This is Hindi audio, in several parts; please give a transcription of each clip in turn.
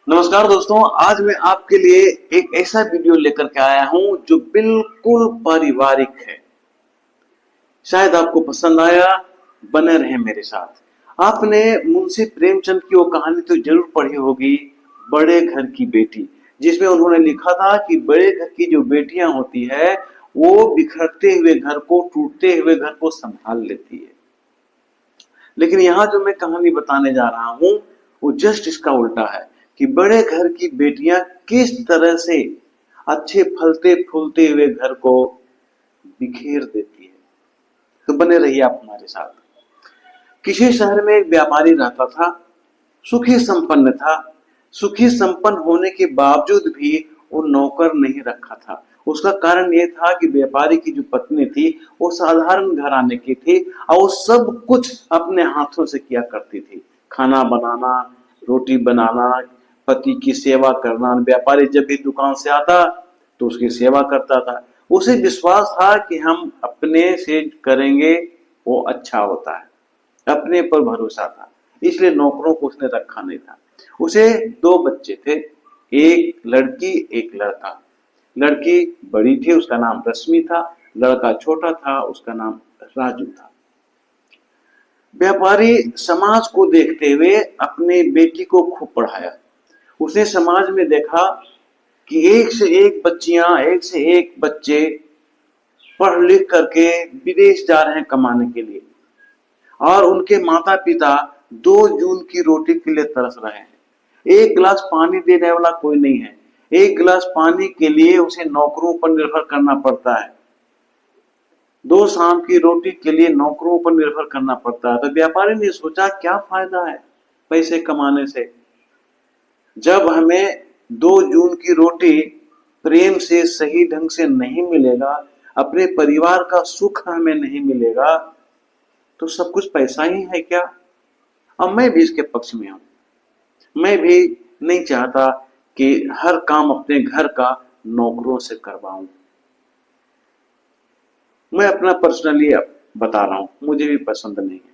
नमस्कार दोस्तों, आज मैं आपके लिए एक ऐसा वीडियो लेकर के आया हूं जो बिल्कुल पारिवारिक है। शायद आपको पसंद आया, बने रहे मेरे साथ। आपने मुंशी प्रेमचंद की वो कहानी तो जरूर पढ़ी होगी, बड़े घर की बेटी, जिसमें उन्होंने लिखा था कि बड़े घर की जो बेटियां होती है वो बिखरते हुए घर को, टूटते हुए घर को संभाल लेती है। लेकिन यहाँ जो मैं कहानी बताने जा रहा हूँ वो जस्ट इसका उल्टा है कि बड़े घर की बेटियां किस तरह से अच्छे फलते फूलते हुए घर को बिखेर देती है। तो बने रहिए आप हमारे साथ। किसी शहर में एक व्यापारी रहता था, सुखी संपन्न था। सुखी संपन्न होने के बावजूद भी वो नौकर नहीं रखा था। उसका कारण ये था कि व्यापारी की जो पत्नी थी वो साधारण घराने की थी और वो सब कुछ अपने हाथों से किया करती थी। खाना बनाना, रोटी बनाना, पति की सेवा करना। व्यापारी जब भी दुकान से आता तो उसकी सेवा करता था। उसे विश्वास था कि हम अपने से करेंगे वो अच्छा होता है। अपने पर भरोसा था, इसलिए नौकरों को उसने रखा नहीं था। उसे दो बच्चे थे, एक लड़की एक लड़का। लड़की बड़ी थी, उसका नाम रश्मि था। लड़का छोटा था, उसका नाम राजू था। व्यापारी समाज को देखते हुए अपने बेटी को खूब पढ़ाया। उसने समाज में देखा कि एक से एक बच्चियां, एक से एक बच्चे पढ़ लिख करके विदेश जा रहे हैं कमाने के लिए, और उनके माता पिता 2 जून की रोटी के लिए तरस रहे हैं। एक गिलास पानी देने वाला कोई नहीं है। एक गिलास पानी के लिए उसे नौकरों पर निर्भर करना पड़ता है। 2 शाम की रोटी के लिए नौकरों पर निर्भर करना पड़ता है। तो व्यापारी ने सोचा क्या फायदा है पैसे कमाने से, जब हमें 2 जून की रोटी प्रेम से सही ढंग से नहीं मिलेगा, अपने परिवार का सुख हमें नहीं मिलेगा, तो सब कुछ पैसा ही है क्या। अब मैं भी इसके पक्ष में हूं। मैं भी नहीं चाहता कि हर काम अपने घर का नौकरों से करवाऊं। मैं अपना पर्सनली बता रहा हूं, मुझे भी पसंद नहीं है।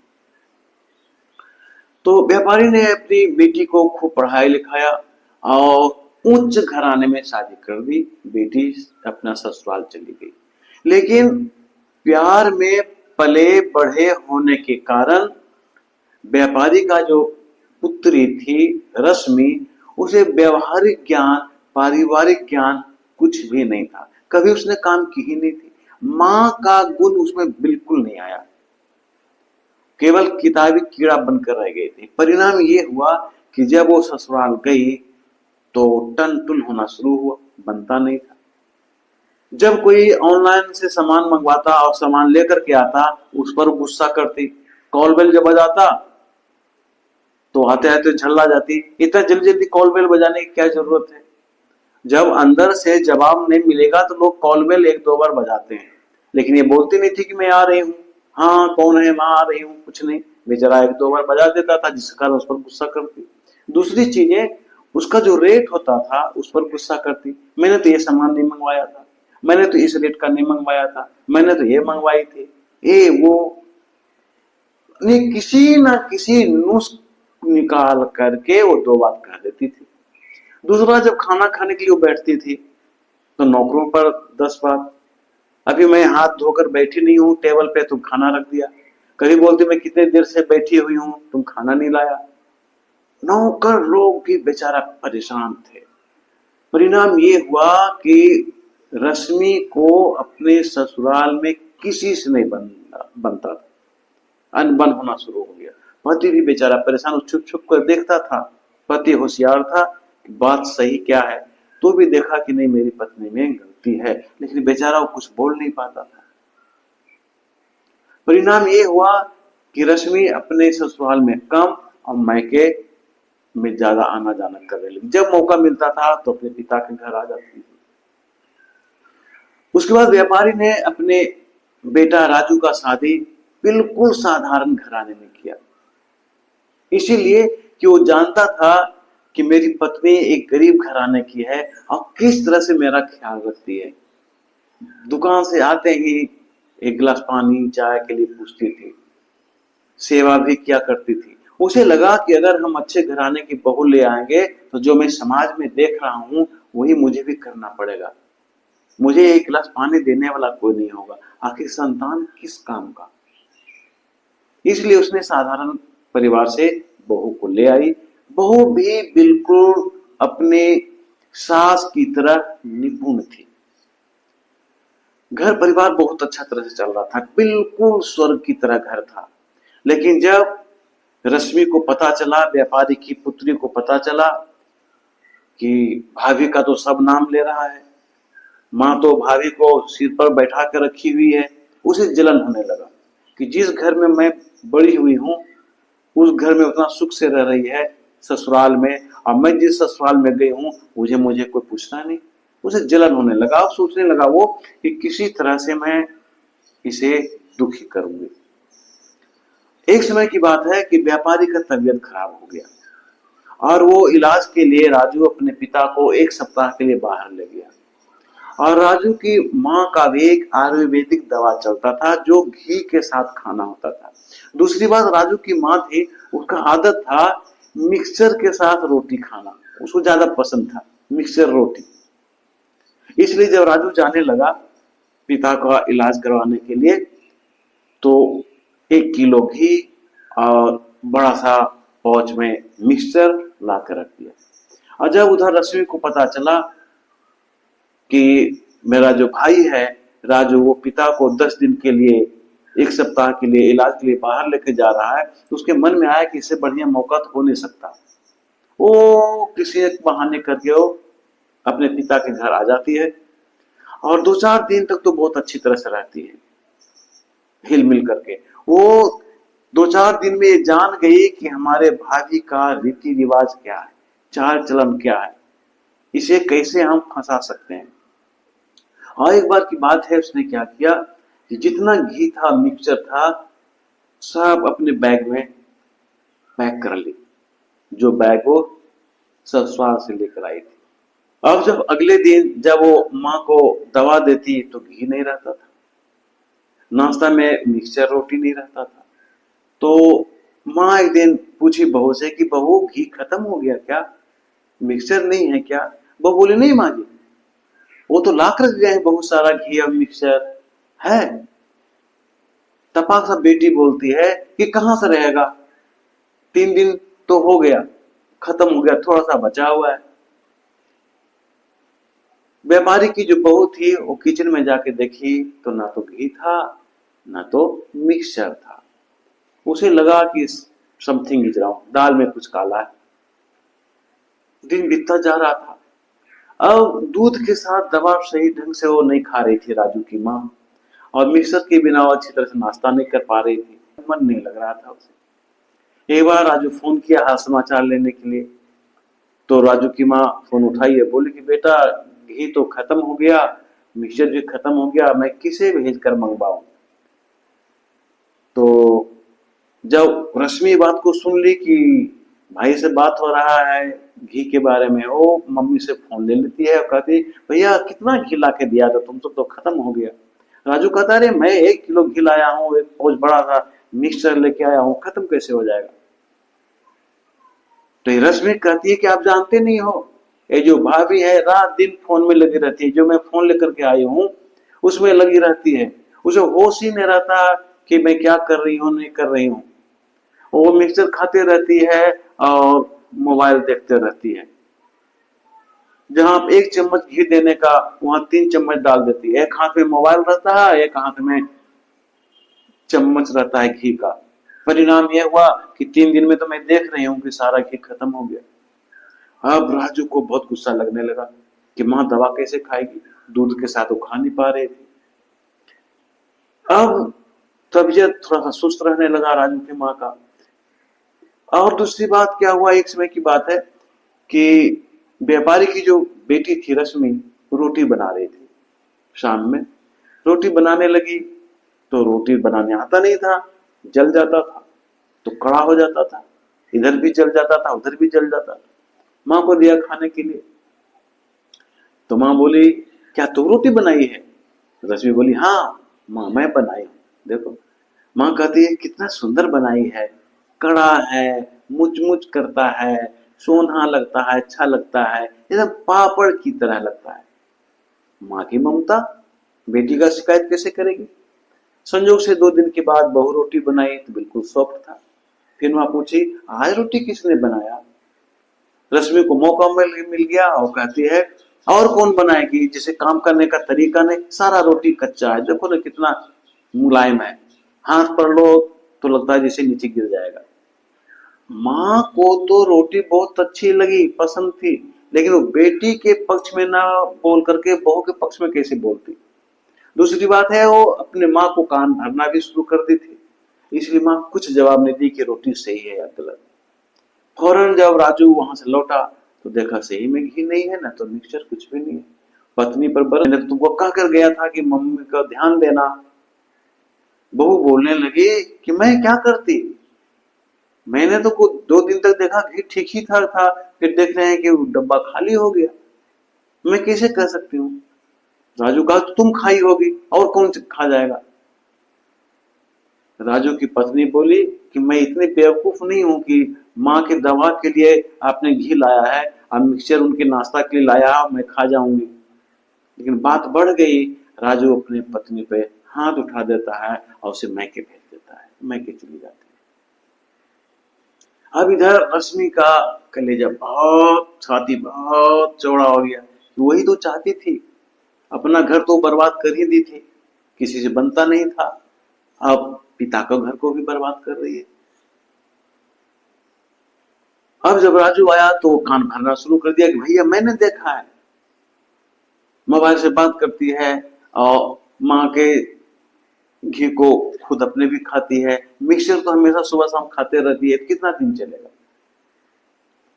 तो व्यापारी ने अपनी बेटी को खूब पढ़ाया लिखाया और उच्च घराने में शादी कर दी। बेटी अपना ससुराल चली गई। लेकिन प्यार में पले बढ़े होने के कारण व्यापारी का जो पुत्री थी रश्मि, उसे व्यवहारिक ज्ञान, पारिवारिक ज्ञान कुछ भी नहीं था। कभी उसने काम की ही नहीं थी। माँ का गुण उसमें बिल्कुल नहीं आया, केवल किताबी कीड़ा बनकर रह गई थी। परिणाम ये हुआ कि जब वो ससुराल गई तो टन टुन होना शुरू हुआ, बनता नहीं था। जब कोई ऑनलाइन से सामान मंगवाता और सामान लेकर के आता, उस पर गुस्सा करती। कॉल बेल जब बजाता तो आते आते झल्ला जाती। इतना जल्दी जल्दी कॉल बेल बजाने की क्या जरूरत है। जब अंदर से जवाब नहीं मिलेगा तो लोग कॉल बेल 1-2 बार बजाते हैं, लेकिन ये बोलती नहीं थी कि मैं आ रही हूँ। हाँ कौन है, मैं आ रही हूँ, कुछ नहीं। बेचारा 1-2 बार बजा देता था, जिस कारण उस पर गुस्सा करती। दूसरी चीजें, उसका जो रेट होता था उस पर गुस्सा करती। मैंने तो ये सामान नहीं मंगवाया था, मैंने तो इस रेट का नहीं मंगवाया था, मैंने तो ये मंगवाई थी। ये वो किसी ना किसी नुस्ख निकाल करके वो 2 बात कह देती थी। दूसरा, जब खाना खाने के लिए वो बैठती थी तो नौकरों पर 10 बात। अभी मैं हाथ धोकर बैठी नहीं हूँ टेबल पे, तुम खाना रख दिया। कभी बोलती मैं कितने देर से बैठी हुई हूँ, तुम खाना नहीं लाया। नौकर लोग भी बेचारा परेशान थे। परिणाम ये हुआ कि रश्मि को अपने ससुराल में किसी से नहीं बनता था। अनबन होना शुरू हो गया। पति भी बेचारा परेशान, छुप छुप कर देखता था। पति होशियार था कि बात सही क्या है, तो भी देखा कि नहीं मेरी पत्नी में गलती है, लेकिन बेचारा वो कुछ बोल नहीं पाता था। परिणाम ये हुआ कि रश्मि अपने ससुराल में कम और मायके में ज्यादा आना जाना करने लगी। जब मौका मिलता था तो अपने पिता के घर आ जाती थी। उसके बाद व्यापारी ने अपने बेटा राजू का शादी बिल्कुल साधारण घराने में किया, इसीलिए कि वो जानता था कि मेरी पत्नी एक गरीब घराने की है और किस तरह से मेरा ख्याल रखती है। दुकान से आते ही एक गिलास पानी चाय के लिए पूछती थी, सेवा भी किया करती थी। उसे लगा कि अगर हम अच्छे घराने की बहू ले आएंगे तो जो मैं समाज में देख रहा हूं वही मुझे भी करना पड़ेगा। मुझे एक गिलास पानी देने वाला कोई नहीं होगा, आखिर संतान किस काम का। इसलिए उसने साधारण परिवार से बहू को ले आई। बहू भी बिल्कुल अपने सास की तरह निपुण थी। घर परिवार बहुत अच्छा तरह से चल रहा था, बिल्कुल स्वर्ग की तरह घर था। लेकिन जब रश्मि को पता चला, व्यापारी की पुत्री को पता चला कि भाभी का तो सब नाम ले रहा है, माँ तो भाभी को सिर पर बैठा कर रखी हुई है, उसे जलन होने लगा कि जिस घर में मैं बड़ी हुई हूँ उस घर में उतना सुख से रह रही है ससुराल में, और मैं जिस ससुराल में गई हूँ मुझे कोई पूछना नहीं। उसे जलन होने लगा और सोचने लगा वो कि किसी तरह से मैं इसे दुखी करूंगी। एक समय की बात है कि व्यापारी का तबीयत खराब हो गया और वो इलाज के लिए राजू अपने पिता को एक सप्ताह के लिए बाहर ले गया। और राजू की माँ का भी एक आयुर्वेदिक दवा चलता था जो घी के साथ खाना होता था। दूसरी बात, राजू की माँ थी, उसका आदत था मिक्सचर के साथ रोटी खाना, उसको ज्यादा पसंद था मिक्सचर रोटी। इसलिए जब राजू जाने लगा पिता का इलाज करवाने के लिए तो 1 किलो घी और बड़ा सा पाउच में मिक्सचर ला कर रख दिया। और जब उधर रश्मि को पता चला कि मेरा जो भाई है राजू वो पिता को 10 दिन के लिए, 1 सप्ताह के लिए इलाज के लिए बाहर लेके जा रहा है, तो उसके मन में आया कि इससे बढ़िया मौका तो हो नहीं सकता। वो किसी एक बहाने करके वो अपने पिता के घर आ जाती है और 2-4 दिन तक तो बहुत अच्छी तरह से रहती है हिल मिल करके। वो 2-4 दिन में ये जान गई कि हमारे भाभी का रीति रिवाज क्या है, चाल चलन क्या है, इसे कैसे हम फंसा सकते हैं। और एक बार की बात है, उसने क्या किया कि जितना घी था मिक्सचर था सब अपने बैग में पैक कर ली, जो बैग वो ससुराल से लेकर आई थी। अब जब अगले दिन जब वो माँ को दवा देती तो घी नहीं रहता था, नाश्ता में मिक्सचर रोटी नहीं रहता था। तो माँ एक दिन पूछी बहू से कि बहू घी खत्म हो गया क्या, मिक्सचर नहीं है क्या? बहू बोली नहीं माँ जी, वो तो ला कर गए हैं बहुत सारा घी और मिक्सचर है। तपाक सा बेटी बोलती है कि कहां से रहेगा, 3 दिन तो हो गया, खत्म हो गया, थोड़ा सा बचा हुआ है। व्यापारी की जो बहू थी वो किचन में जाके देखी तो ना तो घी था ना तो मिक्सचर था। उसे लगा कि समथिंग इज रॉन्ग, दाल में कुछ काला है। दिन बीतता जा रहा था। अब दूध के साथ दवा सही ढंग से वो नहीं खा रही थी राजू की माँ, और मिक्सर के बिना वो अच्छी तरह से नाश्ता नहीं कर पा रही थी, मन नहीं लग रहा था उसे। एक बार राजू फोन किया हाल समाचार लेने के लिए, तो राजू की माँ फोन उठाई है, बोली कि बेटा घी तो खत्म हो गया, मिक्सचर भी खत्म हो गया, मैं किसे भेज कर मंगवाऊं। तो जब रश्मि बात को सुन ली कि भाई से बात हो रहा है घी के बारे में, वो मम्मी से फोन ले लेती है और कहती भैया कितना घी ला के दिया था तुम तो खत्म हो गया। राजू कहता अरे मैं 1 किलो घी लाया हूँ, एक बहुत बड़ा सा मिक्सचर लेके आया हूँ, खत्म कैसे हो जाएगा। तो रश्मि कहती है कि आप जानते नहीं हो, ये जो भाभी है रात दिन फोन में लगी रहती है, जो मैं फोन लेकर के आई हूँ उसमें लगी रहती है, उसे होश ही नहीं रहता कि मैं क्या कर रही हूँ नहीं कर रही हूँ। वो मिक्सचर खाते रहती है और मोबाइल देखते रहती है। जहां आप 1 चम्मच घी देने का वहां 3 चम्मच डाल देती है, एक हाथ में मोबाइल रहता है एक हाथ में चम्मच रहता है घी का। परिणाम यह हुआ कि 3 दिन में तो मैं देख रही हूँ कि सारा घी खत्म हो गया। अब राजू को बहुत गुस्सा लगने लगा कि माँ दवा कैसे खाएगी, दूध के साथ वो खा नहीं पा रही थी। अब तबीयत थोड़ा सा सुस्त रहने लगा राजू की माँ का। और दूसरी बात क्या हुआ, एक समय की बात है कि व्यापारी की जो बेटी थी रश्मि रोटी बना रही थी, शाम में रोटी बनाने लगी तो रोटी बनाने आता नहीं था, जल जाता था तो कड़ा हो जाता था, इधर भी जल जाता था उधर भी जल जाता था। माँ को दिया खाने के लिए तो माँ बोली क्या तू रोटी बनाई है? रश्मि बोली हाँ माँ मैं बनाई हूँ। देखो माँ कहती है कितना सुंदर बनाई है, कड़ा है, मुच-मुच करता है, सोंधा लगता है, अच्छा लगता है, एकदम पापड़ की तरह लगता है। माँ की ममता बेटी का शिकायत कैसे करेगी? संजोग से 2 दिन के बाद बहू रोटी बनाई तो बिल्कुल सॉफ्ट था। फिर माँ पूछी, आज रोटी किसने बनाया? रश्मि को मौका मिल गया और कहती है, और कौन बनाएगी, जिसे काम करने का तरीका नहीं, सारा रोटी कच्चा है, देखो ना कितना मुलायम है, हाथ पर लो तो लगता है जैसे नीचे गिर जाएगा। माँ को तो रोटी बहुत अच्छी लगी, पसंद थी, लेकिन वो बेटी के पक्ष में ना बोल करके बहू के पक्ष में कैसे बोलती। दूसरी बात है, वो अपने माँ को कान भरना भी शुरू कर दी थी, इसलिए माँ कुछ जवाब नहीं दी कि रोटी सही है या गलत। फौरन जब राजू वहां से लौटा तो देखा सही में घी नहीं है, ना तो मिक्सचर, कुछ भी नहीं है। पत्नी पर बरस, मैंने तो तुमको कह कर गया था कि मम्मी का ध्यान देना। बहू बोलने लगी कि मैं क्या करती, मैंने तो कुछ 2 दिन तक देखा घी ठीक ही था, फिर देख रहे हैं कि डब्बा खाली हो गया, मैं कैसे कह सकती हूँ। राजू कहा, तो तुम खाई होगी, और कौन खा जाएगा। राजू की पत्नी बोली कि मैं इतनी बेवकूफ नहीं हूं कि माँ के दवा के लिए आपने घी लाया है, अब मिक्सचर उनके नाश्ता के लिए लाया, मैं खा जाऊंगी। लेकिन बात बढ़ गई, राजू अपनी पत्नी पे हाथ उठा देता है और उसे मैके भेज देता है, मैके चली जाती है। अब इधर रश्मि का कलेजा बहुत, छाती बहुत चौड़ा हो गया, वही तो चाहती थी, अपना घर तो बर्बाद कर ही दी थी, किसी से बनता नहीं था, अब पिता का घर को भी बर्बाद कर रही है। अब जब राजू आया तो कान भरना शुरू कर दिया कि भैया मैंने देखा है, मोबाइल से बात करती है और माँ के घी को खुद अपने भी खाती है, मिक्सचर तो हमेशा सुबह शाम खाते रहती है, कितना दिन चलेगा।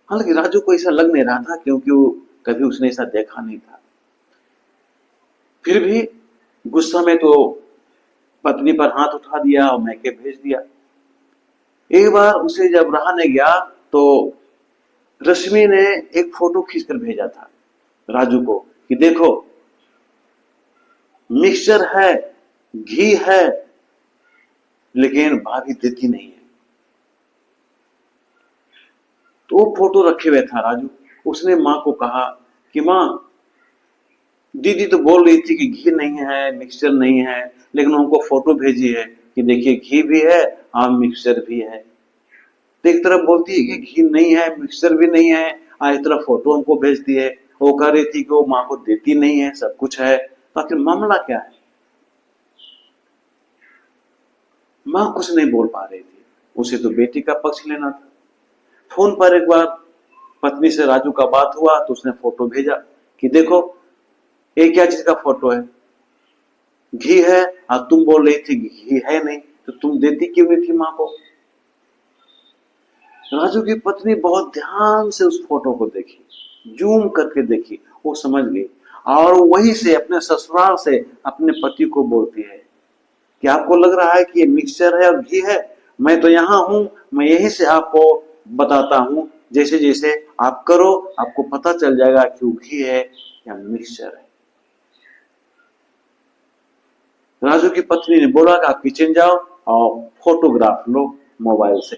हालांकि राजू को ऐसा लग नहीं रहा था, क्योंकि वो कभी उसने ऐसा देखा नहीं था। फिर भी गुस्सा में तो पत्नी पर हाथ उठा दिया और मैके भेज दिया। एक बार उसे जब रहा नहीं गया तो रश्मि ने एक फोटो खींचकर भेजा था राजू को कि देखो मिक्सचर है, घी है, लेकिन भाभी देती नहीं है। तो वो फोटो रखे हुए था राजू, उसने माँ को कहा कि माँ, दीदी तो बोल रही थी कि घी नहीं है, मिक्सचर नहीं है, लेकिन हमको फोटो भेजी है कि देखिए घी भी है और मिक्सचर भी है। तो एक तरफ बोलती है कि घी नहीं है, मिक्सचर भी नहीं है, और एक तरफ फोटो हमको भेजती है। वो कह रही थी कि वो माँ को देती नहीं है, सब कुछ है, तो आखिर मामला क्या है। माँ कुछ नहीं बोल पा रही थी, उसे तो बेटी का पक्ष लेना था। फोन पर एक बार पत्नी से राजू का बात हुआ तो उसने फोटो भेजा कि देखो ये क्या चीज का फोटो है, घी है, और तुम बोल रही थी घी है नहीं, तो तुम देती क्यों नहीं थी माँ को। राजू की पत्नी बहुत ध्यान से उस फोटो को देखी, जूम करके देखी, वो समझ गई, और वहीं से अपने ससुराल से अपने पति को बोलती है कि आपको लग रहा है कि ये मिक्सचर है और घी है, मैं तो यहाँ हूँ, मैं यहीं से आपको बताता हूँ, जैसे जैसे आप करो आपको पता चल जाएगा कि वो घी है या मिक्सचर है। राजू की पत्नी ने बोला कि आप किचन जाओ और फोटोग्राफ लो मोबाइल से।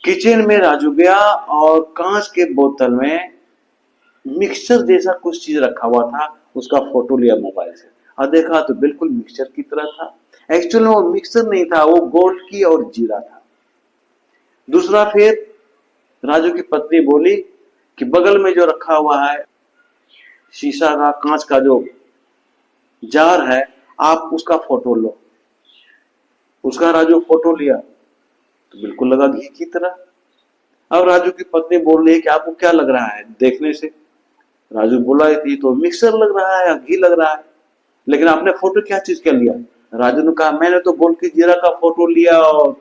किचन में राजू गया और कांच के बोतल में मिक्सचर जैसा कुछ चीज रखा हुआ था, उसका फोटो लिया मोबाइल से और देखा तो बिल्कुल मिक्सचर की तरह था। एक्चुअल में वो मिक्सचर नहीं था, वो गोल्ड की और जीरा था। दूसरा, फिर राजू की पत्नी बोली कि बगल में जो रखा हुआ है शीशा का, कांच का जो जार है, आप उसका फोटो लो। उसका राजू फोटो लिया तो बिल्कुल लगा घी की तरह। अब राजू की पत्नी बोल रही है कि आपको क्या लग रहा है देखने से। राजू बोला थी तो मिक्सर लग रहा है या घी लग रहा है, लेकिन आपने फोटो क्या चीज का लिया। राजू ने कहा मैंने तो गोल्ड की जीरा का फोटो लिया और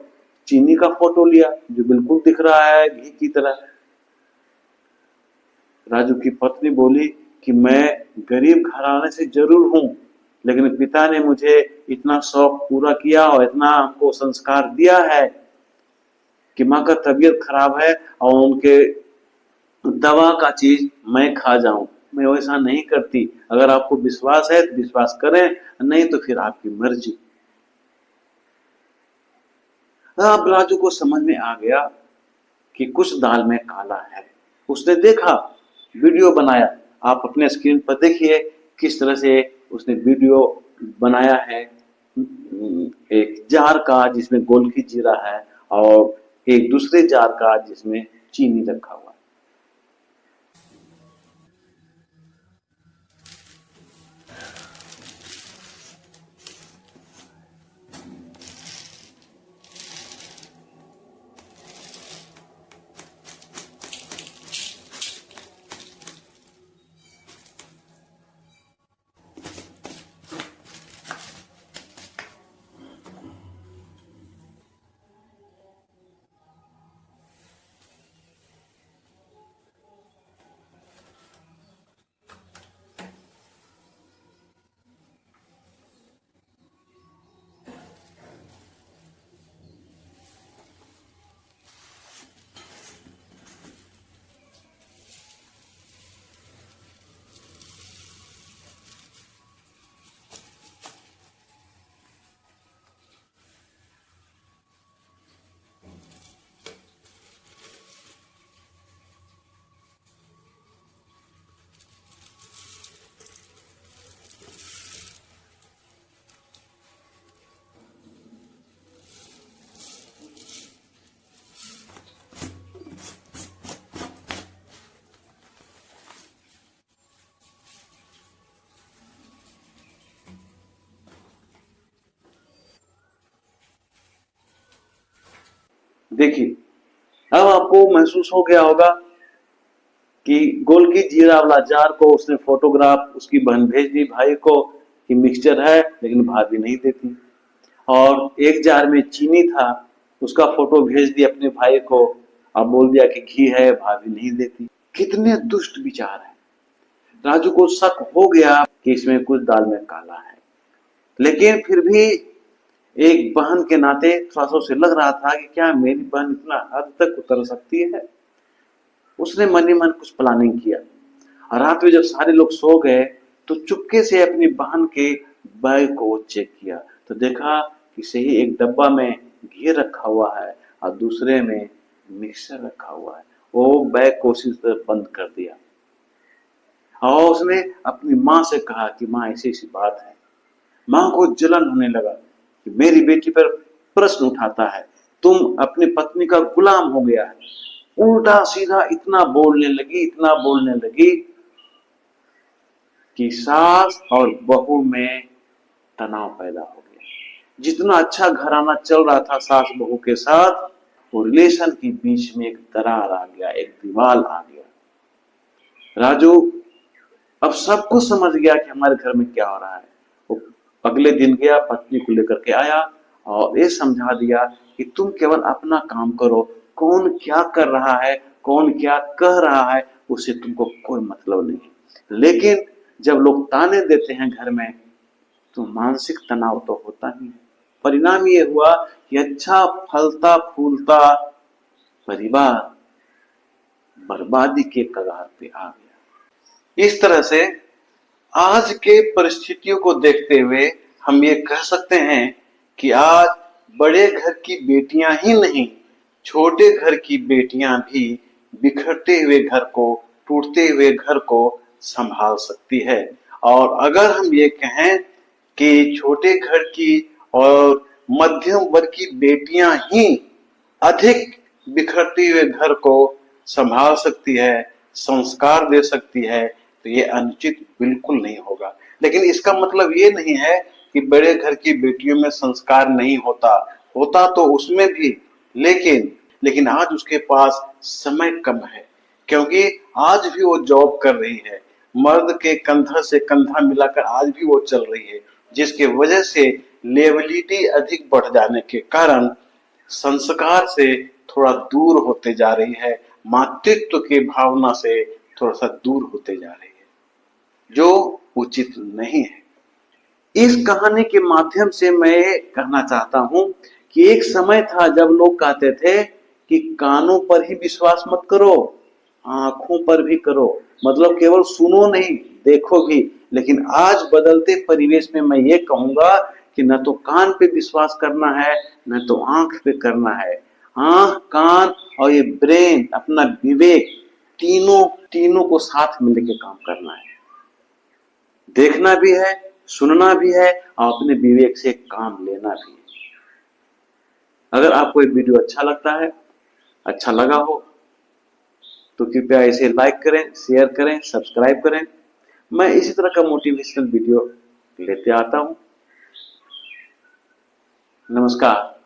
चीनी का फोटो लिया, जो बिल्कुल दिख रहा है घी की तरह। राजू की पत्नी बोली कि मैं गरीब घराने से जरूर हूं, लेकिन पिता ने मुझे इतना शौक पूरा किया और इतना हमको संस्कार दिया है कि माँ का तबीयत खराब है और उनके दवा का चीज मैं खा जाऊं, मैं वैसा नहीं करती। अगर आपको विश्वास है तो विश्वास करें, नहीं तो फिर आपकी मर्जी। अब राजू को समझ में आ गया कि कुछ दाल में काला है। उसने देखा, वीडियो बनाया। आप अपने स्क्रीन पर देखिए किस तरह से उसने वीडियो बनाया है। एक जार का जिसमें गोलकी जीरा है और एक दूसरे जार का जिसमें चीनी रखा हुआ है। देखिए, अब आपको महसूस हो गया होगा कि गोलकी जीरा वाला जार को उसने फोटोग्राफ उसकी बहन भेज दी भाई को कि मिक्सचर है, लेकिन भाभी नहीं देती। और एक जार में चीनी था, उसका फोटो भेज दिया अपने भाई को, अब बोल दिया कि घी है, भाभी नहीं देती। कितने दुष्ट विचार है। राजू को शक हो गया कि इसमें कुछ दाल में काला है, लेकिन फिर भी एक बहन के नाते थोड़ा सा उसे लग रहा था कि क्या मेरी बहन इतना हद तक उतर सकती है। उसने मन ही मन कुछ प्लानिंग किया और रात में जब सारे लोग सो गए तो चुपके से अपनी बहन के बैग को चेक किया तो देखा कि सही एक डब्बा में घी रखा हुआ है और दूसरे में मिक्सर रखा हुआ है। वो बैग को उसी तरह बंद कर दिया और उसने अपनी माँ से कहा कि माँ ऐसी ऐसी बात है। माँ को जलन होने लगा कि मेरी बेटी पर प्रश्न उठाता है, तुम अपनी पत्नी का गुलाम हो गया है। उल्टा सीधा इतना बोलने लगी कि सास और बहू में तनाव पैदा हो गया। जितना अच्छा घराना चल रहा था सास बहू के साथ, वो रिलेशन के बीच में एक दरार आ गया, एक दीवार आ गया। राजू अब सब कुछ समझ गया कि हमारे घर में क्या हो रहा है। वो अगले दिन गया, पत्नी को लेकर के आया और ये समझा दिया कि तुम केवल अपना काम करो, कौन क्या कर रहा है, कौन क्या कह रहा है, उससे तुमको कोई मतलब नहीं। लेकिन जब लोग ताने देते हैं घर में तो मानसिक तनाव तो होता ही है। परिणाम ये हुआ कि अच्छा फलता फूलता परिवार बर्बादी के कगार पे आ गया। इस तरह से आज के परिस्थितियों को देखते हुए हम ये कह सकते हैं कि आज बड़े घर की बेटियां ही नहीं, छोटे घर की बेटियां भी बिखरते हुए घर को, टूटते हुए घर को संभाल सकती है। और अगर हम ये कहें कि छोटे घर की और मध्यम वर्ग की बेटियां ही अधिक बिखरते हुए घर को संभाल सकती है, संस्कार दे सकती है, तो ये अनुचित बिल्कुल नहीं होगा। लेकिन इसका मतलब ये नहीं है कि बड़े घर की बेटियों में संस्कार नहीं होता, होता तो उसमें भी, लेकिन आज उसके पास समय कम है, क्योंकि आज भी वो जॉब कर रही है, मर्द के कंधा से कंधा मिलाकर आज भी वो चल रही है, जिसके वजह से लेवलिटी अधिक बढ़ जाने के कारण संस्कार से थोड़ा दूर होते जा रही है, मातृत्व की भावना से थोड़ा सा दूर होते जा रही है, जो उचित नहीं है। इस कहानी के माध्यम से मैं कहना चाहता हूं कि एक समय था जब लोग कहते थे कि कानों पर ही विश्वास मत करो, आंखों पर भी करो, मतलब केवल सुनो नहीं देखो भी। लेकिन आज बदलते परिवेश में मैं ये कहूंगा कि न तो कान पे विश्वास करना है, न तो आंख पे करना है। आंख, कान और ये ब्रेन, अपना विवेक, तीनों तीनों को साथ में लेके काम करना है। देखना भी है, सुनना भी है और अपने विवेक से काम लेना भी है। अगर आपको ये वीडियो अच्छा लगता है, अच्छा लगा हो, तो कृपया इसे लाइक करें, शेयर करें, सब्सक्राइब करें। मैं इसी तरह का मोटिवेशनल वीडियो लेते आता हूं। नमस्कार।